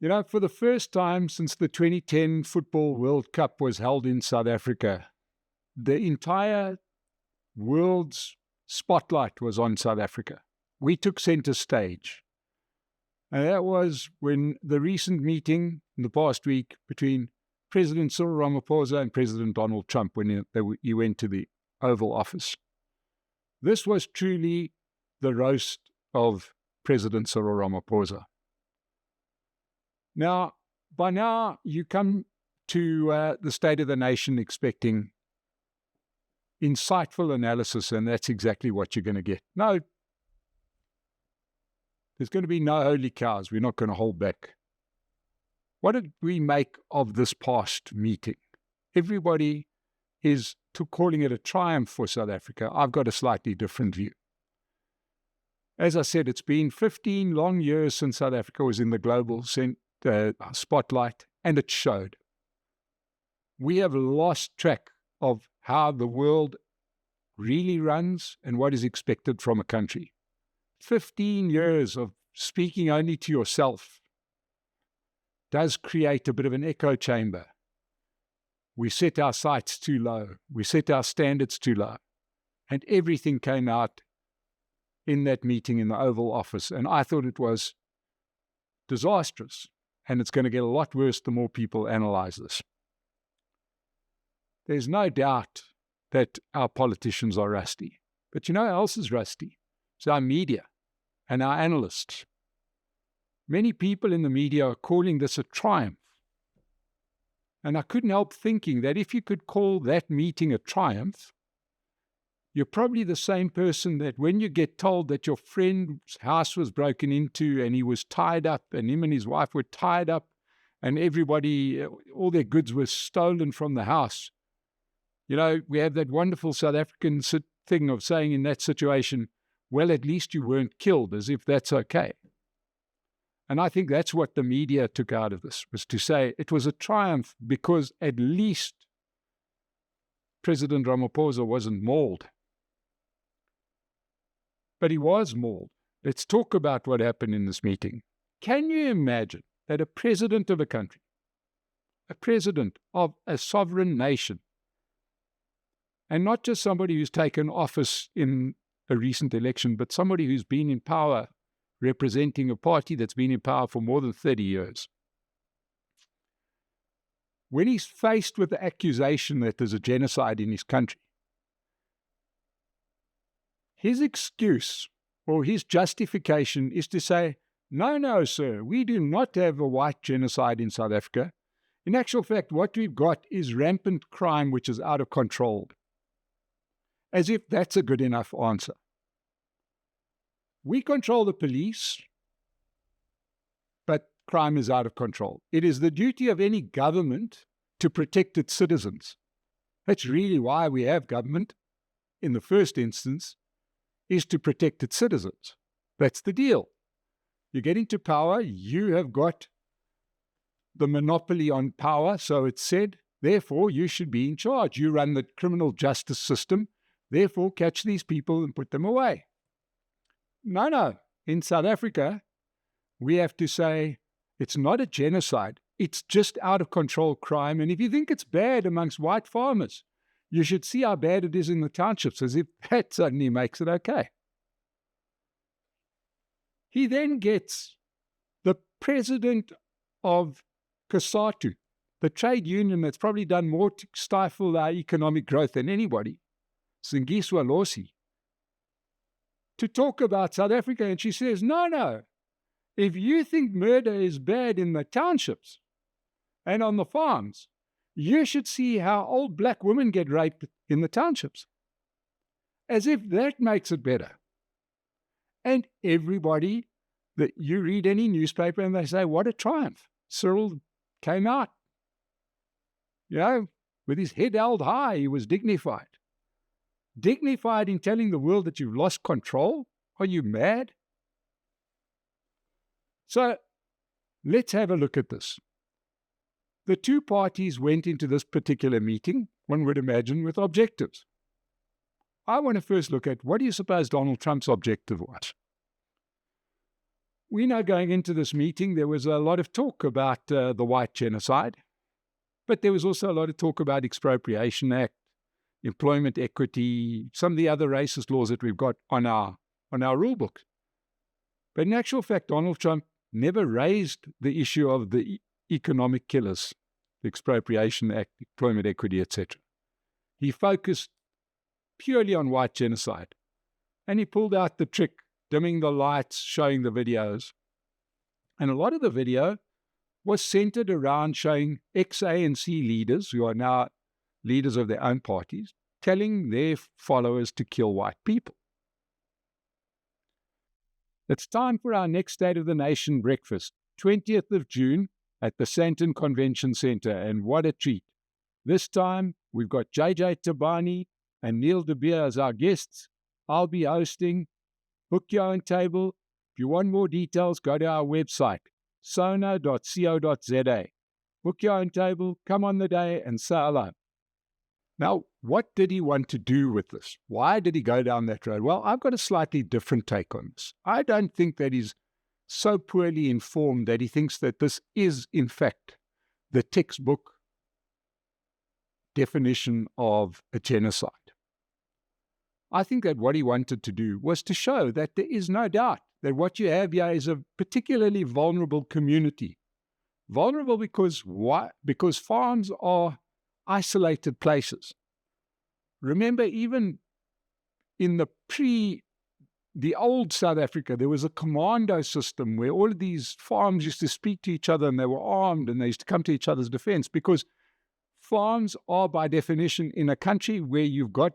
For the first time since the 2010 Football World Cup was held in South Africa, the entire world's spotlight was on South Africa. We took center stage. And that was when the recent meeting in the past week between President Cyril Ramaphosa and President Donald Trump when he went to the Oval Office. This was truly the roast of President Cyril Ramaphosa. Now, by now, you come to the State of the Nation expecting insightful analysis, and that's exactly what you're going to get. No, there's going to be no holy cows. We're not going to hold back. What did we make of this past meeting? Everybody is calling it a triumph for South Africa. I've got a slightly different view. As I said, it's been 15 long years since South Africa was in the global spotlight, and it showed. We have lost track of how the world really runs and what is expected from a country. 15 years of speaking only to yourself does create a bit of an echo chamber. We set our sights too low. We set our standards too low. And everything came out in that meeting in the Oval Office. And I thought it was disastrous. And it's going to get a lot worse the more people analyze this. There's no doubt that our politicians are rusty. But you know who else is rusty? It's our media and our analysts. Many people in the media are calling this a triumph. And I couldn't help thinking that if you could call that meeting a triumph, you're probably the same person that when you get told that your friend's house was broken into and he was tied up and him and his wife were tied up and everybody, all their goods were stolen from the house. We have that wonderful South African thing of saying in that situation, well, at least you weren't killed, as if that's okay. And I think that's what the media took out of this, was to say it was a triumph because at least President Ramaphosa wasn't mauled. But he was mauled. Let's talk about what happened in this meeting. Can you imagine that a president of a country, a president of a sovereign nation, and not just somebody who's taken office in a recent election, but somebody who's been in power representing a party that's been in power for more than 30 years. When he's faced with the accusation that there's a genocide in his country, his excuse or his justification is to say, no, sir, we do not have a white genocide in South Africa. In actual fact, what we've got is rampant crime which is out of control. As if that's a good enough answer. We control the police, but crime is out of control. It is the duty of any government to protect its citizens. That's really why we have government, in the first instance, is to protect its citizens. That's the deal. You get into power, you have got the monopoly on power, so it's said, therefore you should be in charge. You run the criminal justice system, therefore catch these people and put them away. No. In South Africa, we have to say it's not a genocide. It's just out of control crime. And if you think it's bad amongst white farmers, you should see how bad it is in the townships, as if that suddenly makes it okay. He then gets the president of COSATU, the trade union that's probably done more to stifle our economic growth than anybody, Singiswa Losi, to talk about South Africa. And she says, no, if you think murder is bad in the townships and on the farms, you should see how old black women get raped in the townships. As if that makes it better. And everybody, that you read any newspaper and they say, what a triumph. Cyril came out, with his head held high. He was dignified. Dignified in telling the world that you've lost control? Are you mad? So let's have a look at this. The two parties went into this particular meeting, one would imagine, with objectives. I want to first look at, what do you suppose Donald Trump's objective was? We know going into this meeting, there was a lot of talk about the white genocide, but there was also a lot of talk about Expropriation Act, employment equity, some of the other racist laws that we've got on our rule book. But in actual fact, Donald Trump never raised the issue of the economic killers, the Expropriation Act, employment equity, etc. He focused purely on white genocide. And he pulled out the trick, dimming the lights, showing the videos. And a lot of the video was centered around showing ex-ANC leaders, who are now leaders of their own parties, telling their followers to kill white people. It's time for our next State of the Nation breakfast, 20th of June at the Sandton Convention Center, and what a treat. This time, we've got JJ Tabani and Neil De Beer as our guests. I'll be hosting. Book your own table. If you want more details, go to our website, sono.co.za. Book your own table, come on the day, and say hello. Now, what did he want to do with this? Why did he go down that road? Well, I've got a slightly different take on this. I don't think that he's so poorly informed that he thinks that this is, in fact, the textbook definition of a genocide. I think that what he wanted to do was to show that there is no doubt that what you have here is a particularly vulnerable community. Vulnerable because why? Because farms are isolated places. Remember, even in the old South Africa, there was a commando system where all of these farms used to speak to each other and they were armed and they used to come to each other's defense, because farms are, by definition, in a country where you've got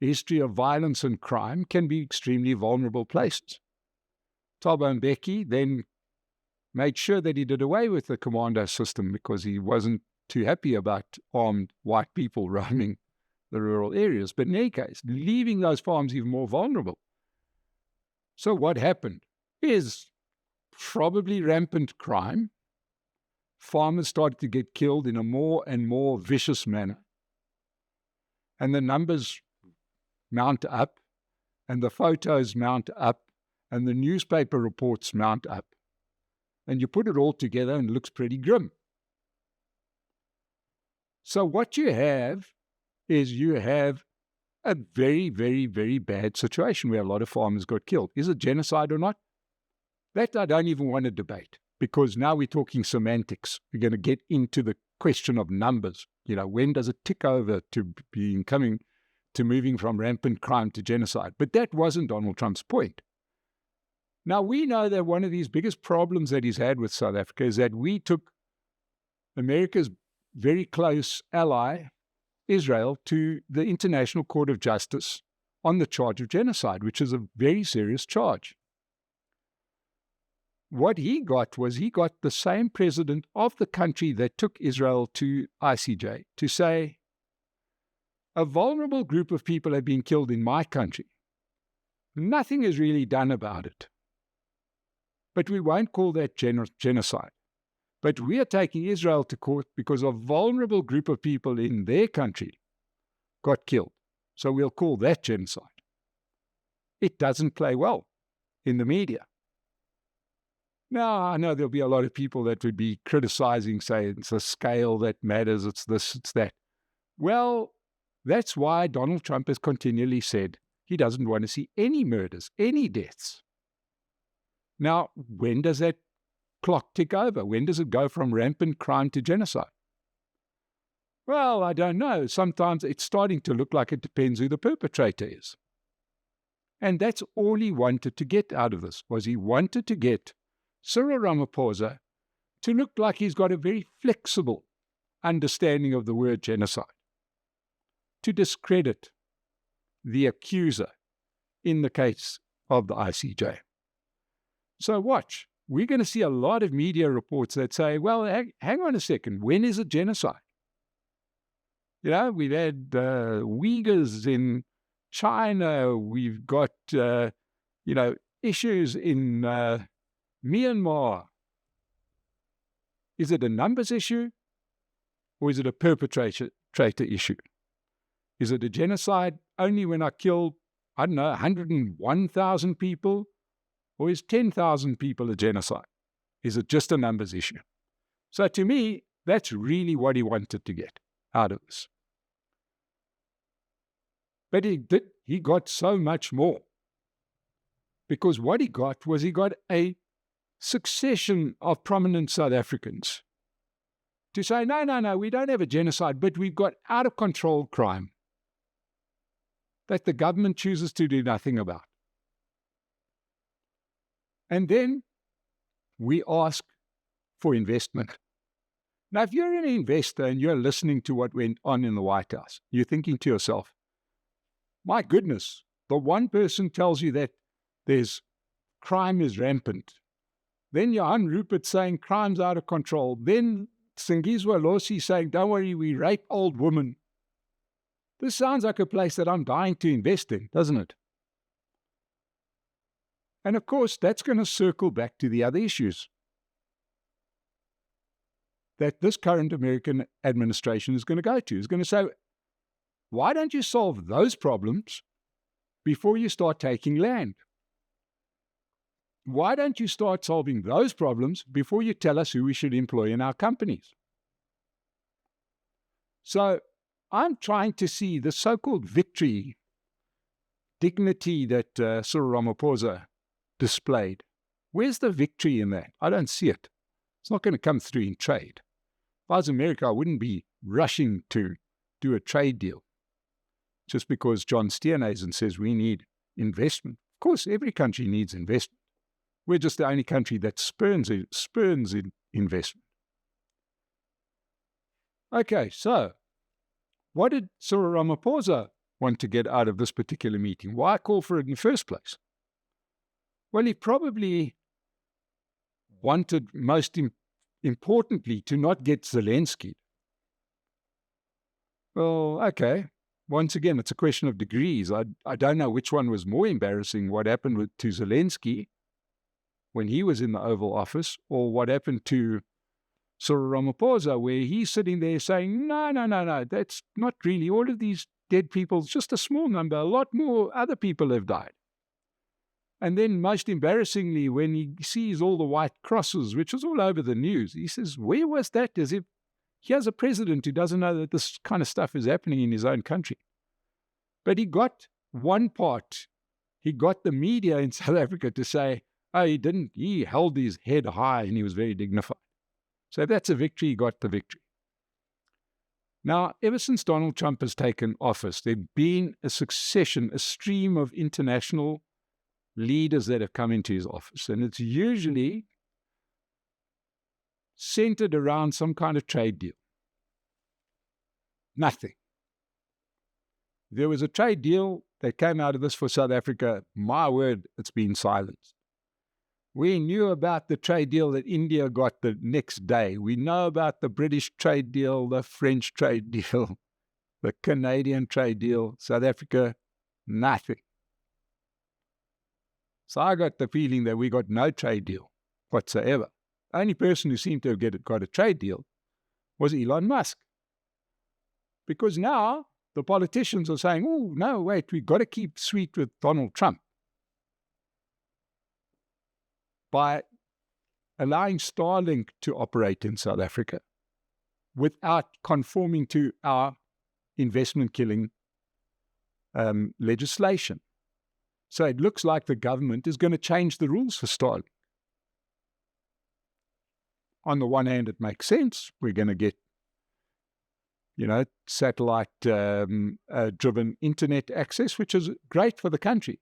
a history of violence and crime, can be extremely vulnerable places. Thabo Mbeki then made sure that he did away with the commando system because he wasn't too happy about armed white people roaming the rural areas. But in any case, leaving those farms even more vulnerable. So what happened is probably rampant crime. Farmers started to get killed in a more and more vicious manner. And the numbers mount up, and the photos mount up, and the newspaper reports mount up. And you put it all together and it looks pretty grim. So what you have is you have a very, very, very bad situation where a lot of farmers got killed. Is it genocide or not? That I don't even want to debate, because now we're talking semantics. We're going to get into the question of numbers. When does it tick over to moving from rampant crime to genocide? But that wasn't Donald Trump's point. Now, we know that one of these biggest problems that he's had with South Africa is that we took America's very close ally, Israel, to the International Court of Justice on the charge of genocide, which is a very serious charge. What he got was the same president of the country that took Israel to ICJ to say, a vulnerable group of people have been killed in my country. Nothing is really done about it. But we won't call that genocide. But we are taking Israel to court because a vulnerable group of people in their country got killed. So we'll call that genocide. It doesn't play well in the media. Now, I know there'll be a lot of people that would be criticizing, saying it's the scale that matters, it's this, it's that. Well, that's why Donald Trump has continually said he doesn't want to see any murders, any deaths. Now, when does that clock tick over? When does it go from rampant crime to genocide? Well, I don't know. Sometimes it's starting to look like it depends who the perpetrator is. And that's all he wanted to get out of this, was he wanted to get Cyril Ramaphosa to look like he's got a very flexible understanding of the word genocide, to discredit the accuser in the case of the ICJ. So watch. We're going to see a lot of media reports that say, well, hang on a second, when is it genocide? We've had Uyghurs in China, we've got, issues in Myanmar. Is it a numbers issue or is it a perpetrator issue? Is it a genocide only when I kill, 101,000 people? Or is 10,000 people a genocide? Is it just a numbers issue? So to me, that's really what he wanted to get out of this. But he got so much more. Because what he got a succession of prominent South Africans to say, no, we don't have a genocide, but we've got out-of-control crime that the government chooses to do nothing about. And then we ask for investment. Now, if you're an investor and you're listening to what went on in the White House, you're thinking to yourself, my goodness, the one person tells you that crime is rampant. Then Johan Rupert saying crime's out of control. Then Singizwa Losi saying, don't worry, we rape old women. This sounds like a place that I'm dying to invest in, doesn't it? And of course, that's going to circle back to the other issues that this current American administration is going to go to. It's going to say, why don't you solve those problems before you start taking land? Why don't you start solving those problems before you tell us who we should employ in our companies? So I'm trying to see the so-called victory, dignity that Cyril Ramaphosa displayed. Where's the victory in that? I don't see it. It's not going to come through in trade. If I was America, I wouldn't be rushing to do a trade deal just because John Steenhuisen says we need investment. Of course, every country needs investment. We're just the only country that spurns investment. Okay, so what did Cyril Ramaphosa want to get out of this particular meeting? Why call for it in the first place? Well, he probably wanted, most importantly, to not get Zelensky. Well, okay. Once again, it's a question of degrees. I don't know which one was more embarrassing, what happened to Zelensky when he was in the Oval Office, or what happened to Cyril Ramaphosa, where he's sitting there saying, no, that's not really. All of these dead people, it's just a small number. A lot more other people have died. And then most embarrassingly, when he sees all the white crosses, which was all over the news, he says, where was that? As if he has a president who doesn't know that this kind of stuff is happening in his own country. But he got one part. He got the media in South Africa to say, oh, he didn't. He held his head high and he was very dignified. So if that's a victory, he got the victory. Now, ever since Donald Trump has taken office, there have been a succession, a stream of international leaders that have come into his office. And it's usually centered around some kind of trade deal. Nothing. There was a trade deal that came out of this for South Africa. My word, it's been silenced. We knew about the trade deal that India got the next day. We know about the British trade deal, the French trade deal, the Canadian trade deal. South Africa, nothing. So I got the feeling that we got no trade deal whatsoever. The only person who seemed to have got a trade deal was Elon Musk. Because now the politicians are saying, oh, no, wait, we've got to keep sweet with Donald Trump by allowing Starlink to operate in South Africa without conforming to our investment-killing legislation. So it looks like the government is going to change the rules for Starlink. On the one hand, it makes sense. We're going to get, satellite-driven internet access, which is great for the country.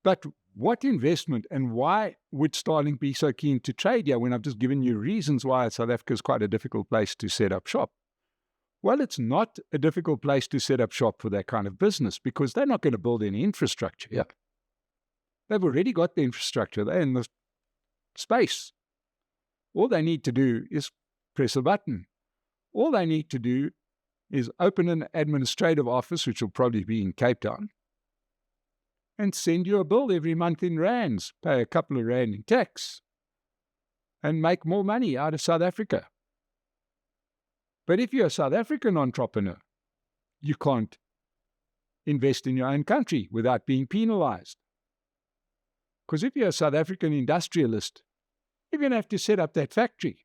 But what investment and why would Starlink be so keen to trade here when I've just given you reasons why South Africa is quite a difficult place to set up shop? Well, it's not a difficult place to set up shop for that kind of business because they're not going to build any infrastructure here. They've already got the infrastructure. They're in the space. All they need to do is press a button. All they need to do is open an administrative office, which will probably be in Cape Town, and send you a bill every month in rands, pay a couple of rand in tax, and make more money out of South Africa. But if you're a South African entrepreneur, you can't invest in your own country without being penalized. Because if you're a South African industrialist, you're going to have to set up that factory.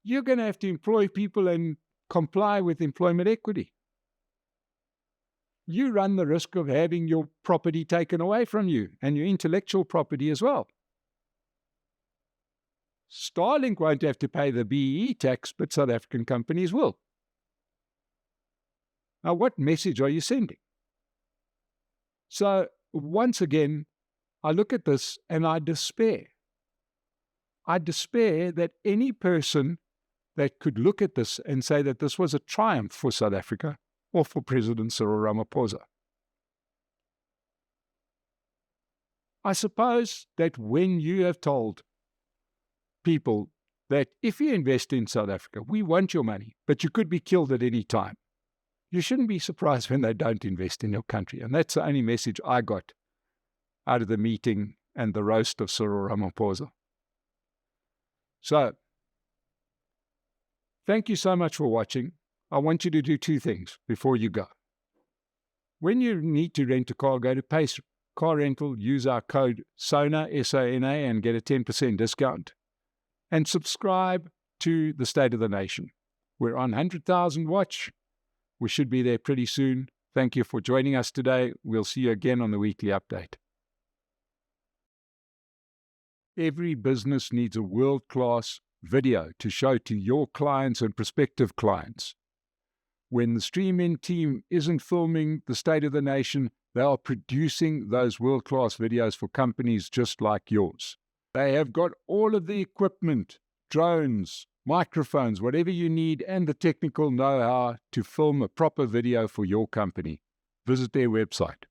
You're going to have to employ people and comply with employment equity. You run the risk of having your property taken away from you and your intellectual property as well. Starlink won't have to pay the BEE tax, but South African companies will. Now, what message are you sending? So, once again, I look at this and I despair. I despair that any person that could look at this and say that this was a triumph for South Africa or for President Cyril Ramaphosa. I suppose that when you have told people that if you invest in South Africa, we want your money, but you could be killed at any time, you shouldn't be surprised when they don't invest in your country. And that's the only message I got out of the meeting and the roast of Cyril Ramaphosa. So, thank you so much for watching. I want you to do two things before you go. When you need to rent a car, go to Pace Car Rental, use our code SONA, S-O-N-A, and get a 10% discount. And subscribe to the State of the Nation. We're on 100,000 watch. We should be there pretty soon. Thank you for joining us today. We'll see you again on the weekly update. Every business needs a world-class video to show to your clients and prospective clients. When the Stream-In team isn't filming the State of the Nation, they are producing those world-class videos for companies just like yours. They have got all of the equipment, drones, microphones, whatever you need, and the technical know-how to film a proper video for your company. Visit their website.